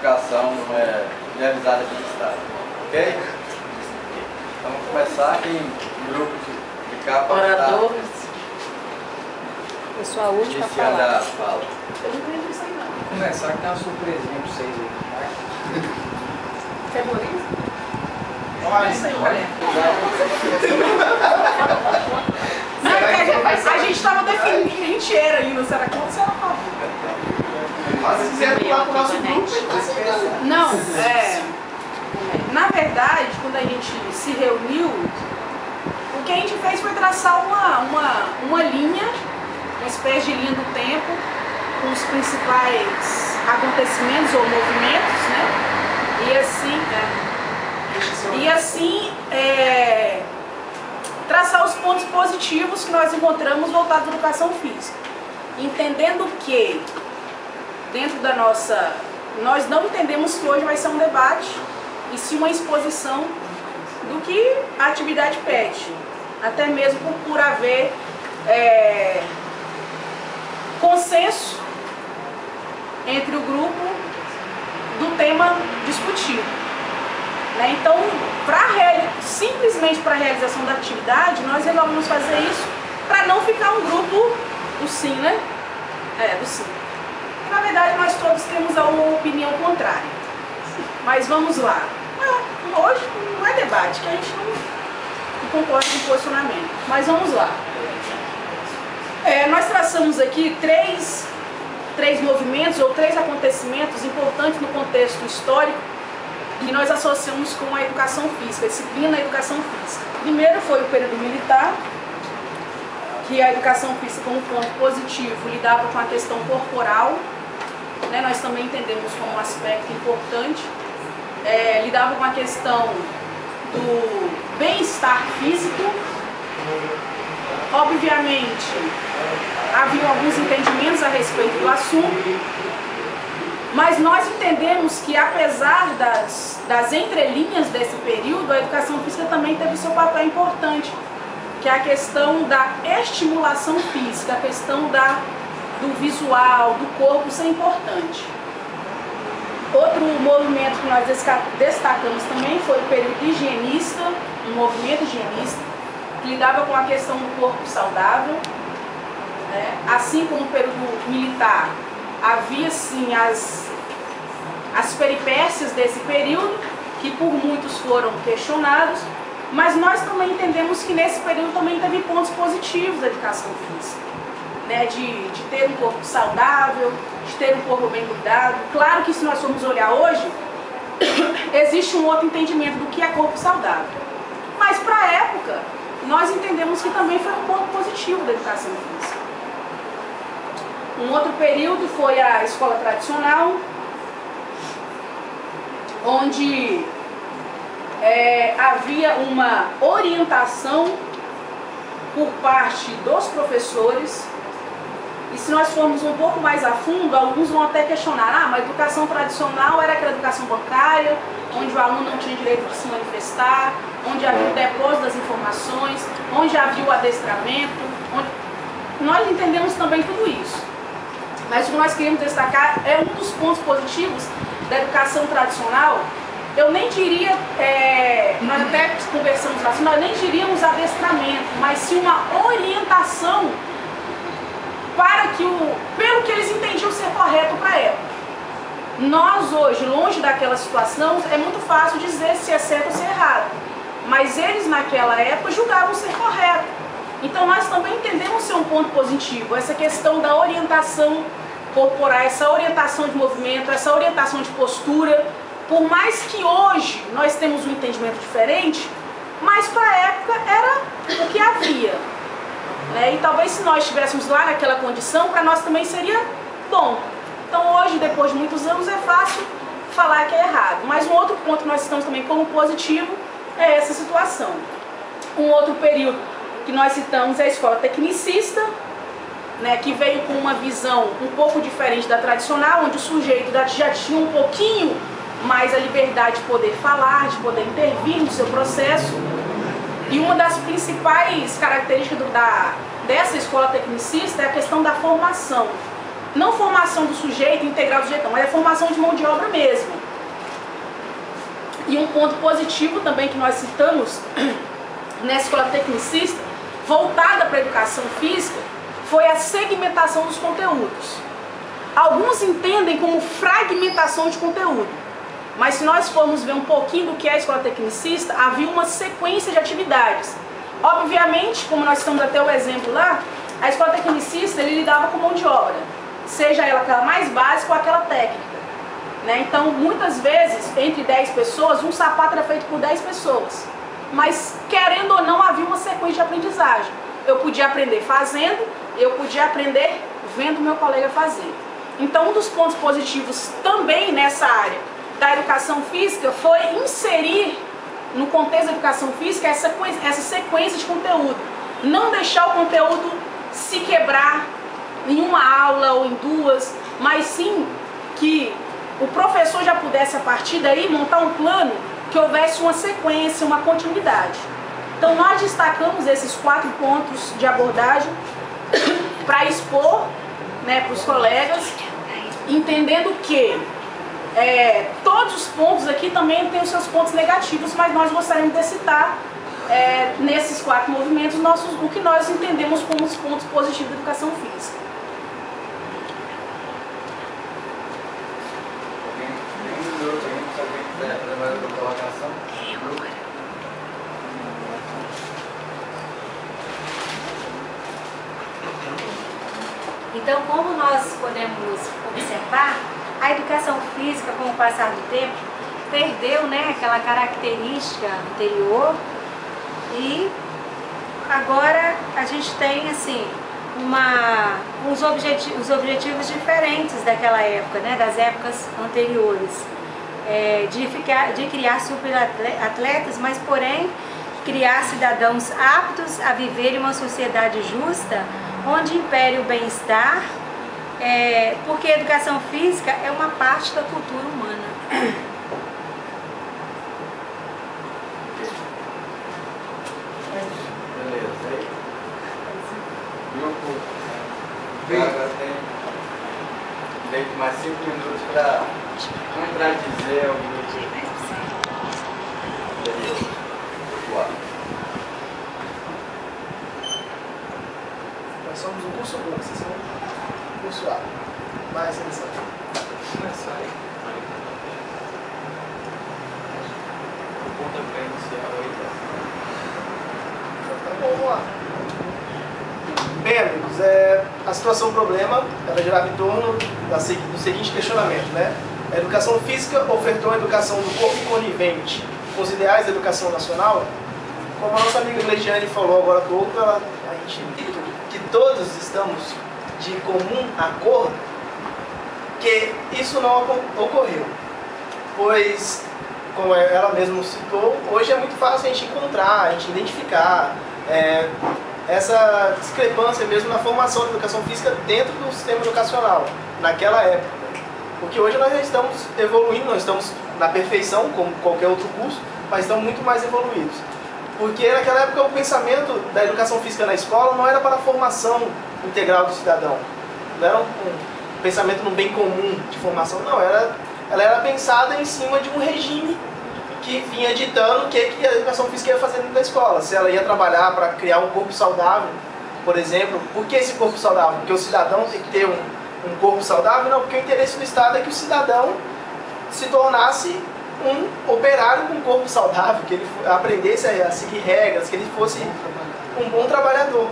educação realizada aqui no estado. Ok? Então vamos começar aqui em grupo de capa. Oradores. Eu sou a última a Iniciando falar. a fala. Eu não entendi isso aí, não. Vou começar que tem uma surpresinha pra vocês aí. Quer Boris? Olha, Isso aí, galera. Não, é que a gente estava definindo quem a gente era ainda. Será que você era a favor? mas se quiser pular pro nosso grupo, tá aceitando. Não, na verdade, quando a gente se reuniu, o que a gente fez foi traçar uma linha, uma espécie de linha do tempo, com os principais acontecimentos ou movimentos, né? E assim traçar os pontos positivos que nós encontramos voltados à educação física. Entendendo que, dentro da nossa... Nós não entendemos que hoje vai ser um debate, e sim uma exposição do que a atividade pede. Até mesmo por haver consenso entre o grupo do tema discutido. Né? Então, simplesmente para a realização da atividade, nós resolvemos fazer isso para não ficar um grupo do sim, né? Do sim. Na verdade, nós todos temos uma opinião contrária. Mas vamos lá. Hoje não é debate, que a gente não concorda com o posicionamento. Mas vamos lá. Nós traçamos aqui três movimentos ou três acontecimentos importantes no contexto histórico que nós associamos com a educação física, a disciplina da educação física. Primeiro foi o período militar, que a educação física, como ponto positivo, lidava com a questão corporal, né? Nós também entendemos como um aspecto importante, lidava com a questão do bem-estar físico. Obviamente, havia alguns entendimentos a respeito do assunto, mas nós entendemos que, apesar das entrelinhas desse período, a educação física também teve seu papel importante, que é a questão da estimulação física, a questão do visual, do corpo, isso é importante. Outro movimento que nós destacamos também foi o período higienista, um movimento higienista, que lidava com a questão do corpo saudável. Assim como no período militar, havia sim as peripécias desse período, que por muitos foram questionados, mas nós também entendemos que nesse período também teve pontos positivos da educação física, né? De ter um corpo saudável, de ter um corpo bem cuidado. Claro que se nós formos olhar hoje, existe um outro entendimento do que é corpo saudável, mas para a época, nós entendemos que também foi um ponto positivo da educação física. Um outro período foi a escola tradicional, onde havia uma orientação por parte dos professores. E se nós formos um pouco mais a fundo, alguns vão até questionar, mas a educação tradicional era aquela educação bancária, onde o aluno não tinha direito de se manifestar, onde havia o depósito das informações, onde havia o adestramento, Nós entendemos também tudo isso. Mas o que nós queremos destacar é um dos pontos positivos da educação tradicional. Eu nem diria, nós até conversamos assim, nós nem diríamos adestramento, mas sim uma orientação para que pelo que eles entendiam ser correto para a época. Nós hoje, longe daquela situação, é muito fácil dizer se é certo ou se é errado. Mas eles naquela época julgavam ser correto. Então nós também entendemos ser um ponto positivo, essa questão da orientação corporal, essa orientação de movimento, essa orientação de postura. Por mais que hoje nós temos um entendimento diferente, mas para a época era o que havia. E talvez se nós estivéssemos lá naquela condição, para nós também seria bom. Então hoje, depois de muitos anos, é fácil falar que é errado. Mas um outro ponto que nós citamos também como positivo é essa situação. Um outro período que nós citamos é a escola tecnicista, que veio com uma visão um pouco diferente da tradicional, onde o sujeito já tinha um pouquinho mais a liberdade de poder falar, de poder intervir no seu processo. E uma das principais características dessa escola tecnicista é a questão da formação. não formação do sujeito, integral do sujeito, mas é formação de mão de obra mesmo. E um ponto positivo também que nós citamos nessa escola tecnicista, voltada para a educação física, foi a segmentação dos conteúdos. Alguns entendem como fragmentação de conteúdo, mas se nós formos ver um pouquinho do que é a escola tecnicista, havia uma sequência de atividades. Obviamente, como nós estamos até o exemplo lá, a escola tecnicista ele lidava com mão de obra, seja ela aquela mais básica ou aquela técnica. Né? Então, muitas vezes, entre 10 pessoas, um sapato era feito por 10 pessoas. Mas, querendo ou não, havia uma sequência de aprendizagem. Eu podia aprender fazendo, eu podia aprender vendo meu colega fazer. Então, um dos pontos positivos também nessa área da educação física foi inserir no contexto da educação física essa sequência de conteúdo. Não deixar o conteúdo se quebrar em uma aula ou em duas, mas sim que o professor já pudesse, a partir daí, montar um plano que houvesse uma sequência, uma continuidade. Então, nós destacamos esses 4 pontos de abordagem para expor, né, para os colegas, entendendo que todos os pontos aqui também têm os seus pontos negativos, mas nós gostaríamos de citar nesses 4 movimentos o que nós entendemos como os pontos positivos da educação física. Então, como nós podemos observar, a educação física, com o passar do tempo, perdeu, né, aquela característica anterior e agora a gente tem assim, os objetivos diferentes daquela época, né, das épocas anteriores, de criar superatletas, mas porém criar cidadãos aptos a viver em uma sociedade justa, onde impere o bem-estar, porque a educação física é uma parte da cultura humana. Beleza, aí. Grupo Gaga tem mais 5 minutos para contradizer o grupo. Nós somos um curso bom, vocês são um curso A. Mais seleção. O pontapé inicial aí, Tá bom, vamos lá. Bem, amigos, a situação problema ela girava em torno do seguinte questionamento, né? A educação física ofertou a educação do corpo conivente com os ideais da educação nacional. Como a nossa amiga Gleidiane falou agora há pouco, que todos estamos de comum acordo que isso não ocorreu, pois, como ela mesma citou, hoje é muito fácil a gente encontrar, a gente identificar essa discrepância mesmo na formação da educação física dentro do sistema educacional, naquela época. Porque hoje nós já estamos evoluindo, nós estamos na perfeição, como qualquer outro curso, mas estamos muito mais evoluídos. Porque naquela época o pensamento da educação física na escola não era para a formação integral do cidadão. Não era um pensamento no bem comum de formação, não. Ela era pensada em cima de um regime que vinha ditando o que a educação física ia fazer dentro da escola. Se ela ia trabalhar para criar um corpo saudável, por exemplo. Por que esse corpo saudável? Porque o cidadão tem que ter um corpo saudável? Não, porque o interesse do Estado é que o cidadão se tornasse um operário com um corpo saudável, que ele aprendesse a seguir regras, que ele fosse um bom trabalhador.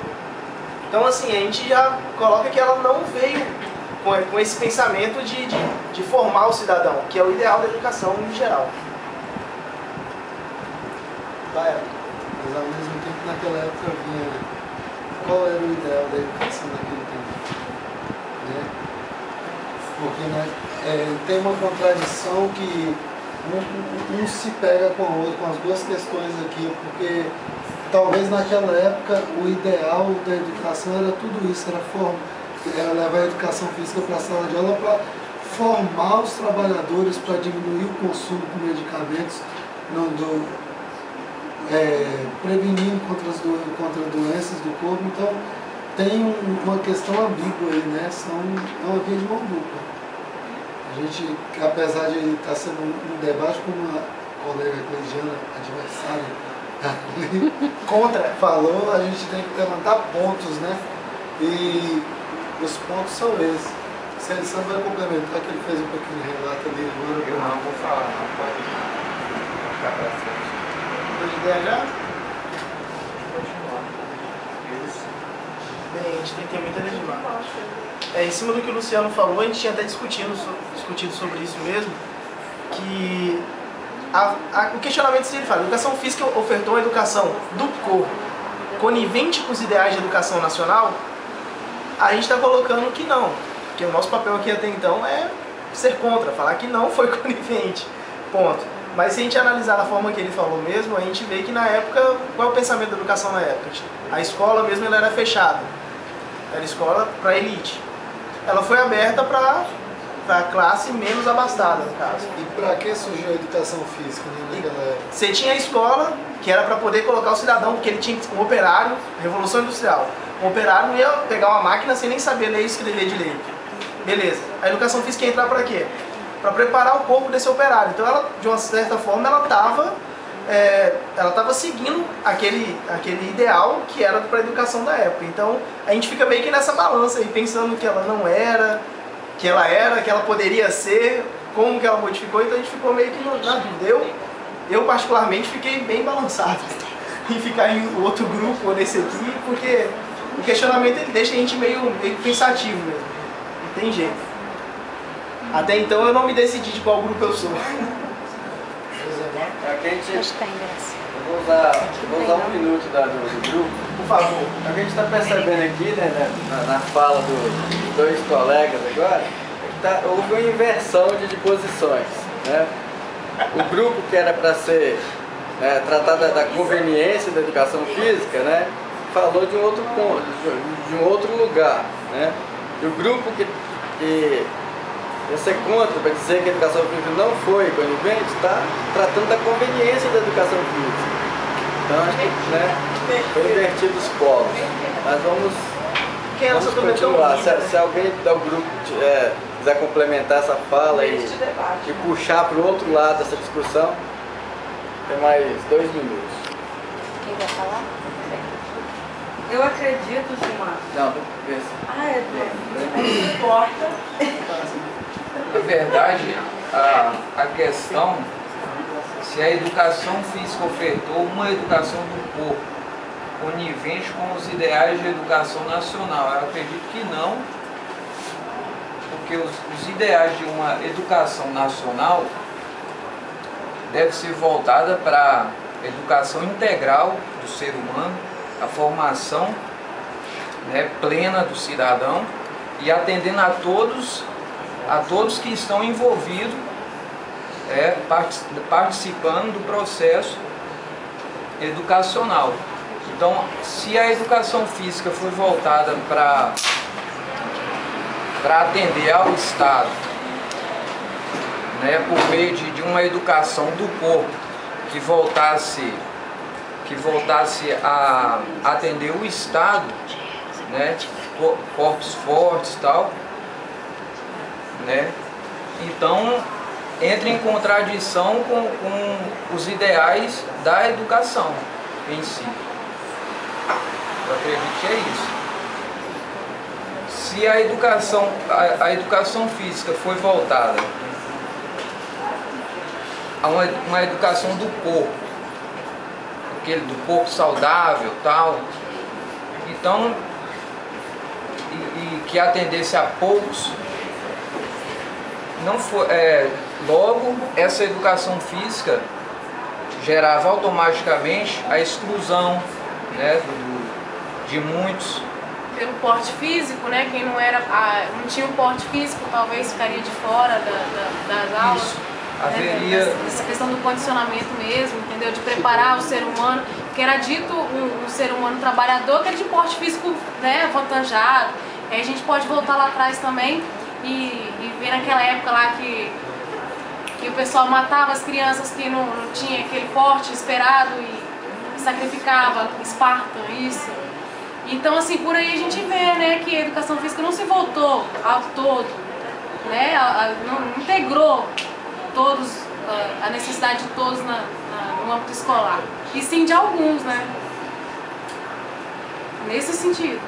Então, assim, a gente já coloca que ela não veio com esse pensamento de formar o cidadão, que é o ideal da educação em geral. Vai. Mas ao mesmo tempo, naquela época, vinha qual era o ideal da educação naquele tempo, né? Porque tem uma contradição que um se pega com o outro, com as duas questões aqui, porque talvez naquela época o ideal da educação era tudo isso, era levar a educação física para a sala de aula para formar os trabalhadores, para diminuir o consumo de medicamentos, prevenindo contra doenças do corpo. Então tem uma questão ambígua aí, né? É uma via de mão dupla. A gente, apesar de estar sendo um debate com uma colega eclesiana adversária Contra. falou, a gente tem que levantar pontos, né? E os pontos são esses. Se ele só vai complementar, que ele fez um pequeno relato ali agora. Eu não vou falar, não pode ficar pra frente. Mudou de ideia já? Continuar. Isso. Bem, a gente tem que ter muita legislação. Em cima do que o Luciano falou, a gente tinha até discutido sobre isso mesmo, que o questionamento se ele fala, a educação física ofertou uma educação do corpo conivente com os ideais de educação nacional, a gente está colocando que não, porque o nosso papel aqui até então é ser contra, falar que não foi conivente, ponto. Mas se a gente analisar da forma que ele falou mesmo, a gente vê que na época, qual é o pensamento da educação na época? A escola mesmo ela era fechada, era escola para elite. Ela foi aberta para a classe menos abastada, no caso. E para que surgiu a educação física, né, naquela época? Você tinha a escola, que era para poder colocar o cidadão, porque ele tinha um operário, Revolução Industrial. Um operário não ia pegar uma máquina sem nem saber ler e escrever direito. Beleza. A educação física ia entrar para quê? Para preparar o corpo desse operário. Então, ela, de uma certa forma, ela estava seguindo aquele ideal que era para a educação da época. Então, a gente fica meio que nessa balança aí, pensando que ela não era, que ela poderia ser, como que ela modificou. Então, a gente ficou meio que na dúvida. Eu particularmente, fiquei bem balançado em ficar em outro grupo ou nesse aqui, porque o questionamento ele deixa a gente meio pensativo mesmo. Não tem jeito. Até então, eu não me decidi de qual grupo eu sou. Aqui a gente, Acho que tá em graça. eu vou usar um minuto do grupo. Por favor. O que a gente está percebendo aqui, né, na fala dos dois colegas agora, é que houve uma inversão de posições. Né? O grupo que era para ser tratar da conveniência da educação física, né, falou de um outro ponto, de um outro lugar. Né? E o grupo que ia ser contra, para dizer que a educação física não foi conivente, está tratando da conveniência da educação física. Então, acho que foi invertido os polos. Mas vamos continuar. Se alguém do grupo quiser complementar essa fala e puxar para o outro lado dessa discussão, tem mais 2 minutos. Quem vai falar? Eu acredito, Gilmar. Não, esse. Não importa. Na verdade, a questão, se a educação física ofertou uma educação do corpo conivente com os ideais de educação nacional, eu acredito que não, porque os ideais de uma educação nacional devem ser voltada para a educação integral do ser humano, a formação plena do cidadão e atendendo a todos que estão envolvidos, participando do processo educacional. Então, se a educação física foi voltada para atender ao Estado, por meio de uma educação do corpo que voltasse a atender o Estado, corpos fortes e tal, então entra em contradição com os ideais da educação em si. Eu acredito que é isso. Se a educação física foi voltada a uma educação do corpo, do corpo saudável tal, então e que atendesse a poucos, não foi, logo essa educação física gerava automaticamente a exclusão de muitos. Pelo porte físico, quem não tinha um porte físico talvez ficaria de fora das aulas. Isso. Haveria essa questão do condicionamento mesmo, entendeu? De preparar o ser humano, que era dito um ser humano trabalhador que era de porte físico avantajado. Aí a gente pode voltar lá atrás também e ver naquela época lá que o pessoal matava as crianças que não tinha aquele porte esperado e sacrificava Esparta, isso. Então, assim, por aí a gente vê, né, que a educação física não se voltou ao todo, né, não integrou todos, a necessidade de todos no âmbito escolar, e sim de alguns, né, nesse sentido,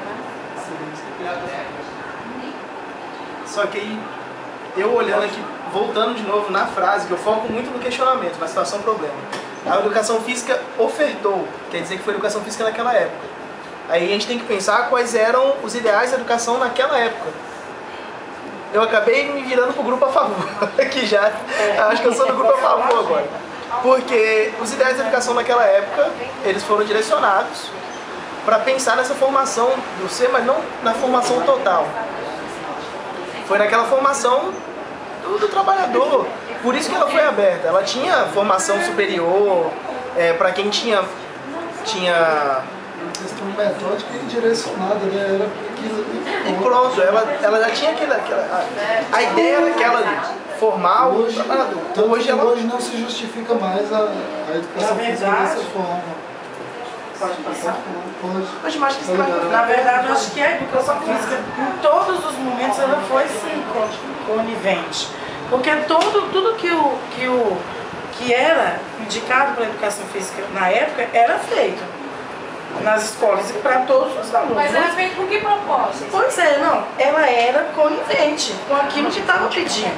né. Só que aí, eu olhando aqui, voltando de novo na frase, que eu foco muito no questionamento, na situação problema. A educação física ofertou, quer dizer que foi educação física naquela época. Aí a gente tem que pensar quais eram os ideais da educação naquela época. Eu acabei me virando pro grupo a favor, que já acho que eu sou do grupo a favor agora. Porque os ideais da educação naquela época, eles foram direcionados para pensar nessa formação do ser, mas não na formação total. Foi naquela formação do trabalhador. Por isso que ela foi aberta. Ela tinha formação superior, para quem tinha questão metódica e direcionada, né? Era aquilo ali. E pronto, ela já tinha a ideia daquela ali, formar o trabalhador. Hoje não se justifica mais a educação física dessa forma. Pode passar? Pode. Mas que Na verdade, eu acho que a educação física, em todos os momentos, ela foi sim conivente. Porque tudo que era indicado para a educação física na época era feito nas escolas e para todos os alunos. Mas era feito com que propósito? Pois é, não. Ela era conivente com aquilo que estava pedindo.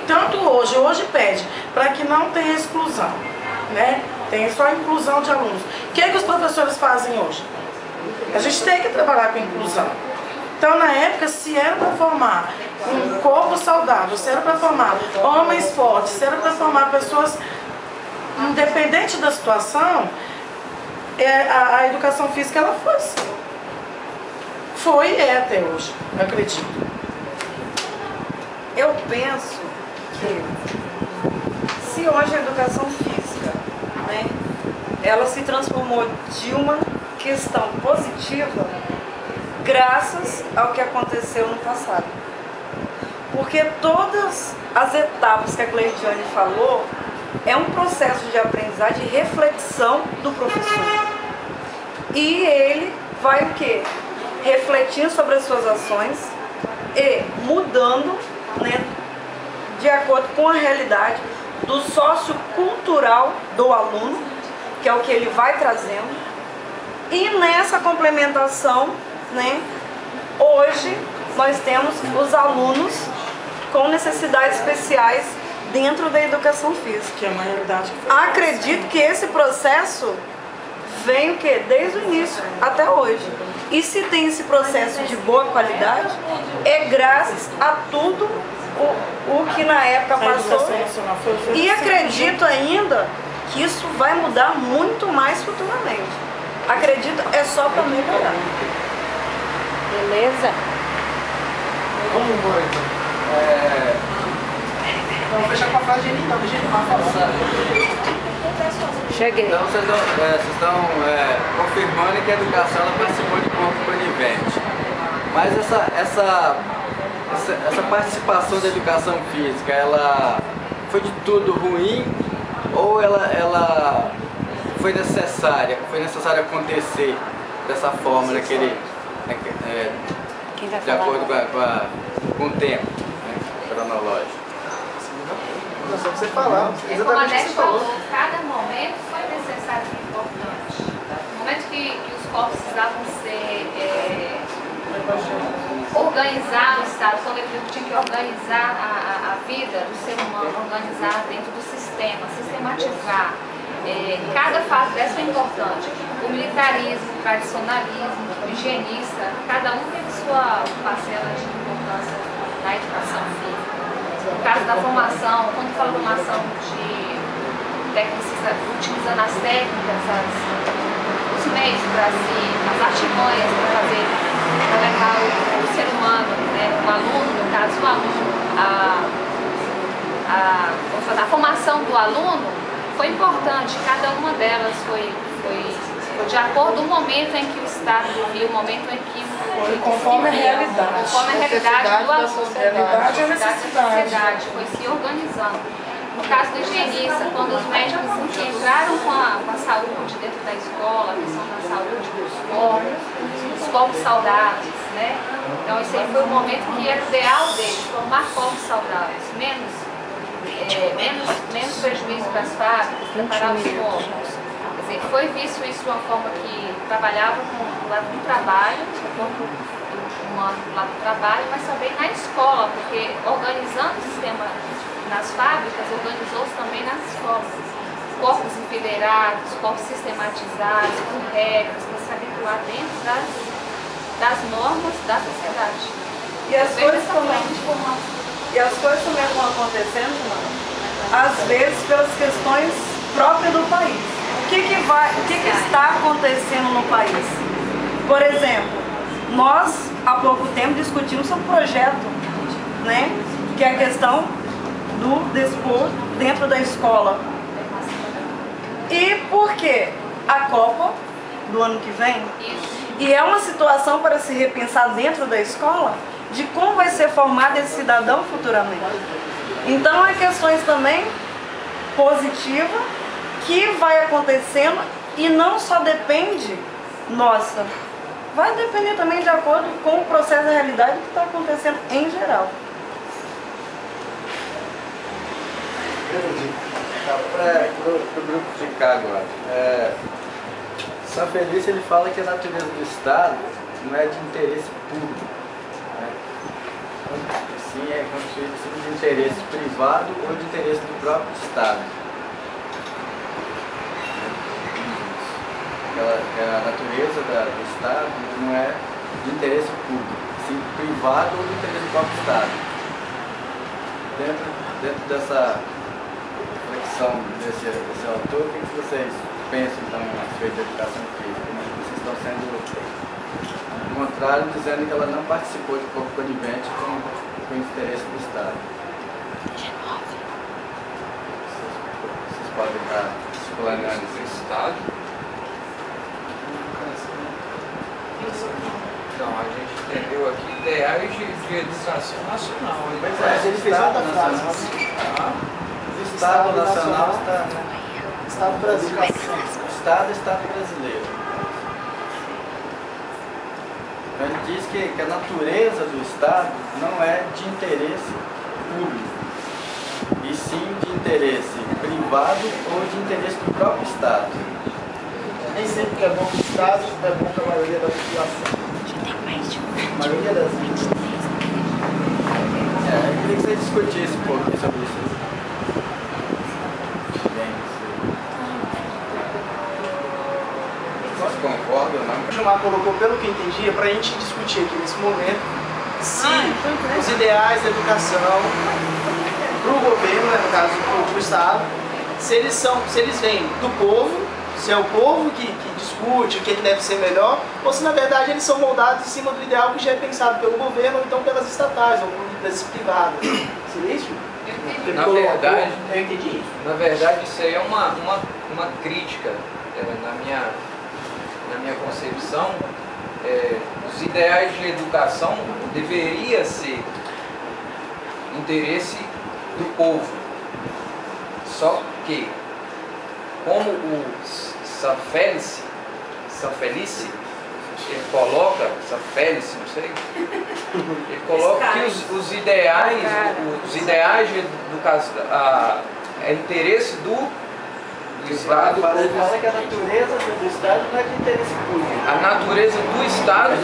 Tanto hoje pede para que não tenha exclusão, né? Tenha só inclusão de alunos. O que os professores fazem hoje? A gente tem que trabalhar com inclusão. Então, na época, se era para formar um corpo saudável, se era para formar homens fortes, se era para formar pessoas independente da situação, a educação física ela foi assim. Foi e é até hoje, eu acredito. Eu penso que se hoje a educação física, né, ela se transformou de uma questão positiva graças ao que aconteceu no passado. Porque todas as etapas que a Cleidiane falou é um processo de aprendizagem, de reflexão do professor. E ele vai o quê? Refletindo sobre as suas ações e mudando, né, de acordo com a realidade do sociocultural do aluno, que é o que ele vai trazendo. E nessa complementação, né, hoje nós temos os alunos com necessidades especiais dentro da educação física. Que é uma realidade. Acredito que esse processo vem o quê? Desde o início até hoje. E se tem esse processo de boa qualidade, é graças a tudo o que na época passou. E acredito ainda que isso vai mudar muito mais futuramente. Acredito, é só para melhorar. Beleza? Vamos embora então. Vamos fechar com a frase de Elina, deixa ele falar. Cheguei. Então vocês estão confirmando que a educação ela participou de corpo conivente. Mas essa participação da educação física, ela foi de tudo ruim ou ela foi necessária acontecer dessa forma, de acordo com o tempo, né, cronológico? Não só você falar, Como a exatamente o que Nete você falou. falou, cada momento foi necessário e importante. No momento que os corpos precisavam ser organizar o Estado, quando ele tinha que organizar a vida do ser humano, organizar dentro do sistema, sistematizar. Cada fase dessa é importante. O militarismo, o tradicionalismo, o higienista, cada um teve sua parcela de importância na educação física. No caso da formação, quando fala formação de tecnicistas, utilizando as técnicas, os meios para as artimanhas para levar o ser humano, né, o aluno, no caso o aluno, a formação do aluno foi importante, cada uma delas foi de acordo com o momento em que o Estado vivia, o momento em que conforme a realidade. Conforme a realidade do aluno, Realidade e a necessidade. foi se organizando. No caso do higienista, quando os médicos entraram com a saúde dentro da escola, a questão da saúde dos corpos, corpos saudáveis, né? Então esse aí foi o momento que era o ideal deles, formar corpos saudáveis, menos prejuízo para as fábricas, preparar os corpos. Quer dizer, foi visto isso de uma forma que trabalhava com o lado do trabalho, o corpo humano do lado do trabalho, mas também na escola, porque organizando o sistema nas fábricas, organizou-se também nas escolas. Corpos enfileirados, corpos sistematizados, com regras, para se habituar dentro das normas da sociedade. E as coisas também vão acontecendo, mano, às vezes pelas questões próprias do país. O que está acontecendo no país? Por exemplo, nós há pouco tempo discutimos sobre um projeto, né, que é a questão do desporto dentro da escola. E por quê? A Copa do ano que vem. E é uma situação para se repensar dentro da escola de como vai ser formado esse cidadão futuramente. Então há questões também positivas que vai acontecendo e não só depende nossa, vai depender também de acordo com o processo da realidade que está acontecendo em geral. Para o grupo ficar agora, São Felício ele fala que a natureza do Estado não é de interesse público, né? Sim, é construído de interesse privado ou de interesse do próprio Estado. A natureza do Estado não é de interesse público, sim privado ou de interesse do próprio Estado. Dentro dessa reflexão desse autor, o que vocês pensam então a respeito da educação física? Né? Vocês estão sendo ao contrário, dizendo que ela não participou de corpo conivente com o interesse do Estado. Vocês podem estar explanando esse Estado? Então, a gente entendeu aqui ideais de educação nacional. Mas ele fez outra frase. O Estado Nacional está... Estado brasileiro. Estado brasileiro. Então ele diz que a natureza do Estado não é de interesse público, e sim de interesse privado ou de interesse do próprio Estado. Nem sempre que é bom para o Estado, é bom para a maioria da população. A maioria das vezes. Eu queria que você discutisse um pouco sobre isso. Vocês concordam ou não? O Gilmar colocou, pelo que eu entendi, é para a gente discutir aqui nesse momento se os ideais da educação para o governo, né, no caso para o Estado, se eles vêm do povo, se é o povo que discute o que deve ser melhor, ou se na verdade eles são moldados em cima do ideal que já é pensado pelo governo ou então pelas estatais ou pelas privadas. Seria isso? Na verdade, eu entendi isso. Na verdade, isso aí é uma crítica, na minha concepção. Os ideais de educação deveria ser interesse do povo. Só que, como o Sanfelice, ele coloca, Sanfelice, não sei, ele coloca que os ideais de educação, é interesse do Estado. Ele fala que a natureza do Estado não é de interesse público. A natureza do Estado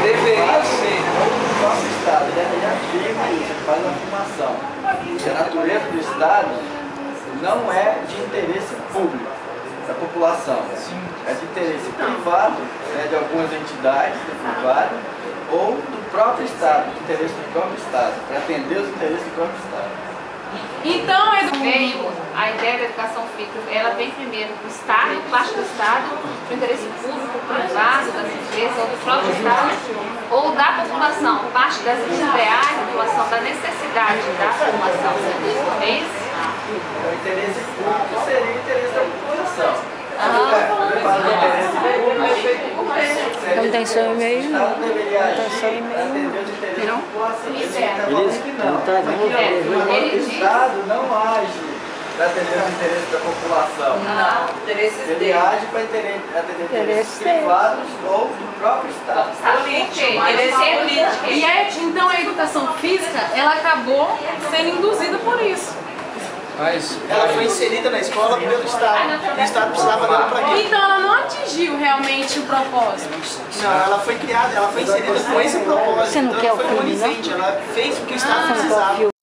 deveria ser. Ou do próprio Estado, ele afirma isso, ele faz uma afirmação. Que a natureza do Estado não é de interesse público da população. Sim. É de interesse privado, né, de algumas entidades privadas, ou do próprio Estado, de interesse do próprio Estado, para atender os interesses do próprio Estado. Então, veio a ideia da educação física, ela vem primeiro do Estado, parte do Estado, do interesse público, privado, das empresas, ou do próprio Estado, ou da população, parte das ideais da população, da necessidade da população. É isso? O interesse público seria o interesse da população. Não tem seu e-mail? O Estado deveria agir para atender os interesses da população. Ele o Estado não age para atender os interesses da população. Não, interesses Ele age para atender interesses privados ou do próprio Estado. política. E então a educação física, ela acabou sendo induzida por isso. Mas Ela foi inserida na escola pelo Estado. O Estado precisava dela para quê? Então ela não atingiu realmente o propósito. Não, ela foi criada, ela foi inserida com esse propósito. Você não Então, quer ela o foi filme, não? conivente, ela fez o que o Estado precisava.